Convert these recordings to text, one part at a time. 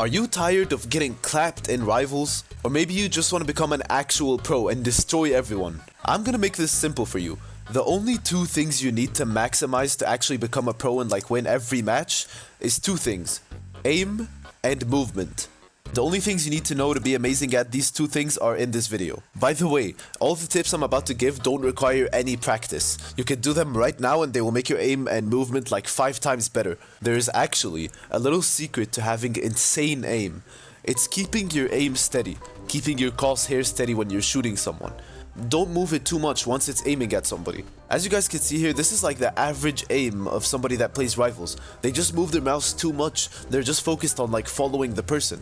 Are you tired of getting clapped in Rivals? Or maybe you just want to become an actual pro and destroy everyone? I'm gonna make this simple for you. The only two things you need to maximize to actually become a pro and like win every match is two things: aim and movement. The only things you need to know to be amazing at these two things are in this video. By the way, all the tips I'm about to give don't require any practice. You can do them right now and they will make your aim and movement like 5 times better. There is actually a little secret to having insane aim. It's keeping your aim steady, keeping your crosshair steady when you're shooting someone. Don't move it too much once it's aiming at somebody. As you guys can see here, this is like the average aim of somebody that plays Rivals. They just move their mouse too much. They're just focused on like following the person.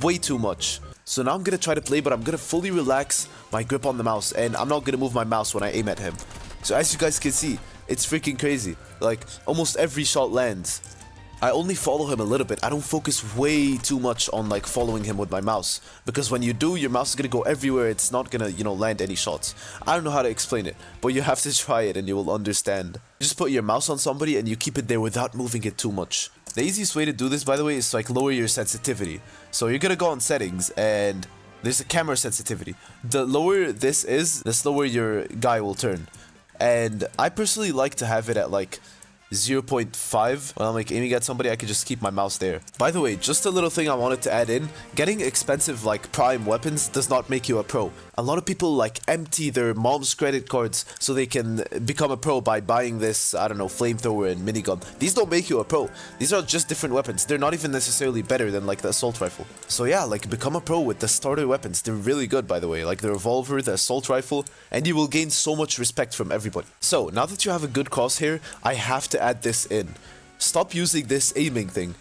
Way too much. So now I'm gonna try to play, but I'm gonna fully relax my grip on the mouse, and I'm not gonna move my mouse when I aim at him. So as you guys can see, it's freaking crazy. Like, almost every shot lands. I only follow him a little bit. I don't focus way too much on like following him with my mouse, because when you do, your mouse is gonna go everywhere. It's not gonna, land any shots. I don't know how to explain it, but you have to try it and you will understand. Just put your mouse on somebody and you keep it there without moving it too much. The easiest way to do this, by the way, is to like lower your sensitivity. So you're gonna go on settings and there's a camera sensitivity. The lower this is, the slower your guy will turn. And I personally like to have it at like 0.5. When I'm like aiming at somebody, I can just keep my mouse there. By the way, just a little thing I wanted to add in: getting expensive like prime weapons does not make you a pro. A lot of people like empty their mom's credit cards so they can become a pro by buying this, I don't know, flamethrower and minigun. These don't make you a pro. These are just different weapons. They're not even necessarily better than like the assault rifle. So yeah, like become a pro with the starter weapons. They're really good, by the way, like the revolver, the assault rifle, and you will gain so much respect from everybody. So now that you have a good crosshair, I have to add this in. Stop using this aiming thing.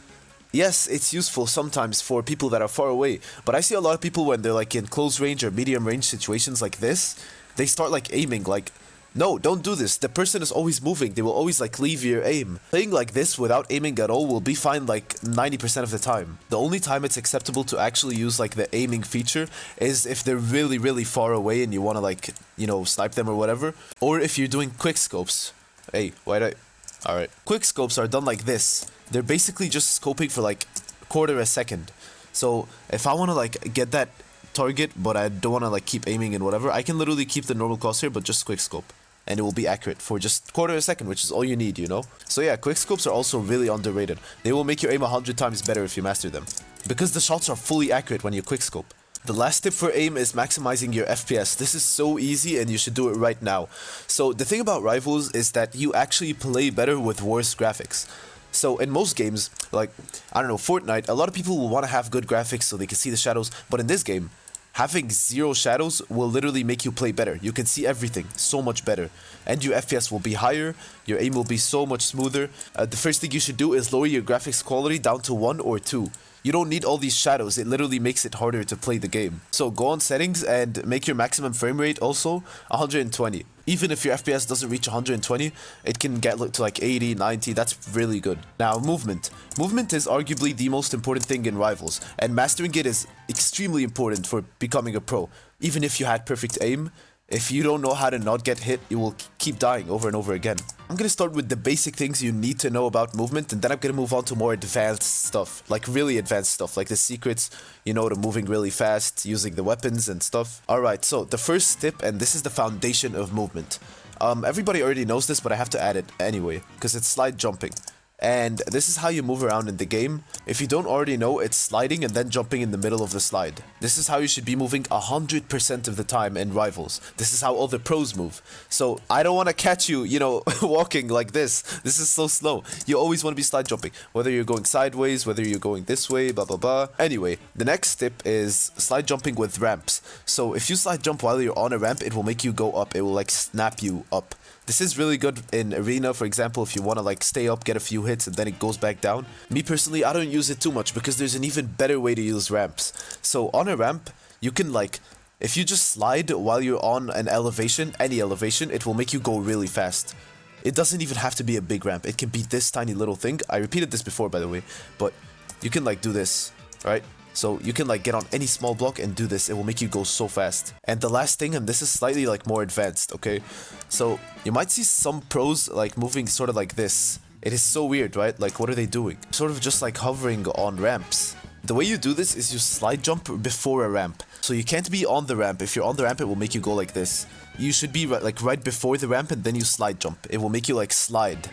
Yes, it's useful sometimes for people that are far away, but I see a lot of people when they're like in close range or medium range situations like this, they start like aiming. Like, no, don't do this. The person is always moving. They will always like leave your aim. Playing like this without aiming at all will be fine like 90% of the time. The only time it's acceptable to actually use like the aiming feature is if they're really, really far away and you want to like, snipe them or whatever. Or if you're doing quick scopes. Hey, Alright. Quick scopes are done like this. They're basically just scoping for like a quarter a second. So if I want to like get that target, but I don't want to like keep aiming and whatever, I can literally keep the normal crosshair but just quick scope. And it will be accurate for just quarter a second, which is all you need, So yeah, quick scopes are also really underrated. They will make your aim 100 times better if you master them, because the shots are fully accurate when you quick scope. The last tip for aim is maximizing your FPS. This is so easy and you should do it right now. So the thing about Rivals is that you actually play better with worse graphics. So in most games, like, I don't know, Fortnite, a lot of people will want to have good graphics so they can see the shadows. But in this game, having 0 shadows will literally make you play better. You can see everything so much better. And your FPS will be higher, your aim will be so much smoother. The first thing you should do is lower your graphics quality down to 1 or 2. You don't need all these shadows. It literally makes it harder to play the game. So go on settings and make your maximum frame rate also 120. Even if your FPS doesn't reach 120, it can get to like 80, 90. That's really good. Now, movement. Movement is arguably the most important thing in Rivals, and mastering it is extremely important for becoming a pro. Even if you had perfect aim, if you don't know how to not get hit, you will keep dying over and over again. I'm gonna start with the basic things you need to know about movement, and then I'm gonna move on to more advanced stuff, like really advanced stuff, like the secrets, to moving really fast, using the weapons and stuff. Alright, so the first tip, and this is the foundation of movement. Everybody already knows this, but I have to add it anyway, because it's slide jumping. And this is how you move around in the game. If you don't already know, it's sliding and then jumping in the middle of the slide. This is how you should be moving 100% of the time in Rivals. This is how all the pros move. So I don't want to catch you, walking like this. This is so slow. You always want to be slide jumping. Whether you're going sideways, whether you're going this way, blah, blah, blah. Anyway, the next tip is slide jumping with ramps. So if you slide jump while you're on a ramp, it will make you go up. It will like snap you up. This is really good in Arena, for example, if you want to like stay up, get a few hits, and then it goes back down. Me personally, I don't use it too much because there's an even better way to use ramps. So on a ramp, you can like, if you just slide while you're on an elevation, any elevation, it will make you go really fast. It doesn't even have to be a big ramp. It can be this tiny little thing. I repeated this before, by the way, but you can like do this, right? So you can like get on any small block and do this. It will make you go so fast. And the last thing, and this is slightly like more advanced, okay? So you might see some pros like moving sort of like this. It is so weird, right? Like, what are they doing? Sort of just like hovering on ramps. The way you do this is you slide jump before a ramp. So you can't be on the ramp. If you're on the ramp, it will make you go like this. You should be like right before the ramp and then you slide jump. It will make you like slide.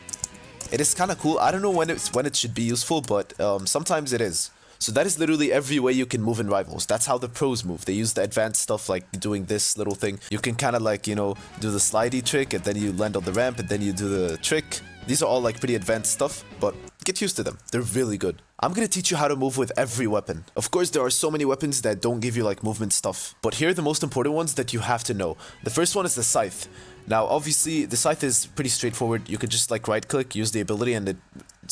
It is kind of cool. I don't know when it should be useful, but sometimes it is. So that is literally every way you can move in Rivals. That's how the pros move. They use the advanced stuff like doing this little thing. You can kind of like, you know, do the slidey trick and then you land on the ramp and then you do the trick. These are all like pretty advanced stuff, but get used to them. They're really good. I'm gonna teach you how to move with every weapon. Of course, there are so many weapons that don't give you like movement stuff, but here are the most important ones that you have to know. The first one is the scythe. Now, obviously, the scythe is pretty straightforward. You could just like right click, use the ability, and it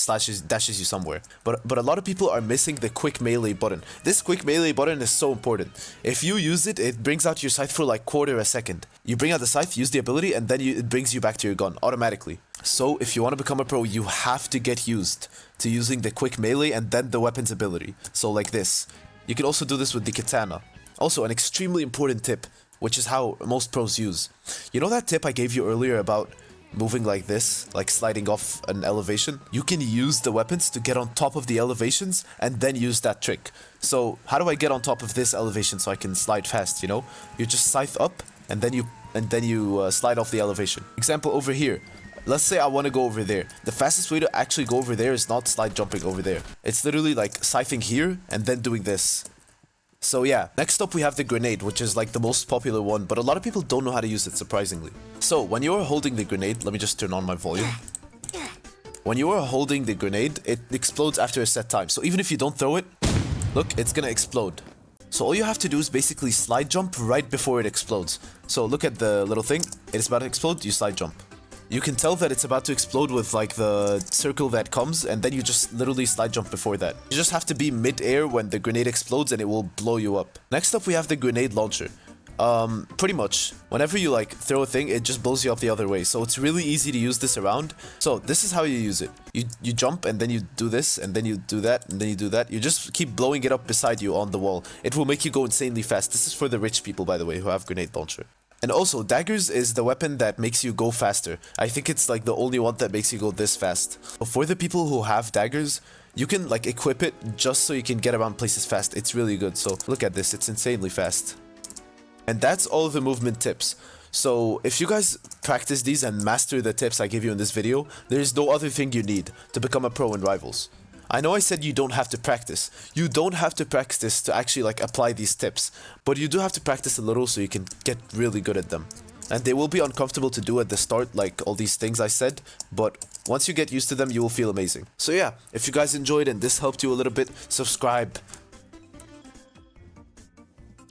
dashes you somewhere. But a lot of people are missing the quick melee button. This quick melee button is so important. If you use it, it brings out your scythe for like quarter a second. You bring out the scythe, use the ability, and then it brings you back to your gun automatically. So if you want to become a pro, you have to get used to using the quick melee and then the weapon's ability. So like this. You can also do this with the katana. Also, an extremely important tip, which is how most pros use. You know that tip I gave you earlier about moving like this, like sliding off an elevation? You can use the weapons to get on top of the elevations and then use that trick. So how do I get on top of this elevation so I can slide fast, you know? You just scythe up and then you slide off the elevation. Example over here. Let's say I want to go over there. The fastest way to actually go over there is not slide jumping over there. It's literally like scything here and then doing this. So yeah, next up we have the grenade, which is like the most popular one, but a lot of people don't know how to use it, surprisingly. So when you're holding the grenade, let me just turn on my volume. When you are holding the grenade, it explodes after a set time. So even if you don't throw it, look, it's gonna explode. So all you have to do is basically slide jump right before it explodes. So look at the little thing, it's about to explode, you slide jump. You can tell that it's about to explode with like the circle that comes, and then you just literally slide jump before that. You just have to be mid-air when the grenade explodes and it will blow you up. Next up we have the grenade launcher. Pretty much, whenever you like throw a thing, it just blows you up the other way. So it's really easy to use this around. So this is how you use it. You jump and then you do this and then you do that and then you do that. You just keep blowing it up beside you on the wall. It will make you go insanely fast. This is for the rich people, by the way, who have grenade launcher. And also, daggers is the weapon that makes you go faster. I think it's like the only one that makes you go this fast. But for the people who have daggers, you can like equip it just so you can get around places fast. It's really good. So look at this, it's insanely fast. And that's all of the movement tips. So if you guys practice these and master the tips I give you in this video, there is no other thing you need to become a pro in Rivals. I know I said you don't have to practice. You don't have to practice to actually like apply these tips, but you do have to practice a little so you can get really good at them. And they will be uncomfortable to do at the start, like all these things I said, but once you get used to them, you will feel amazing. So yeah, if you guys enjoyed and this helped you a little bit, subscribe,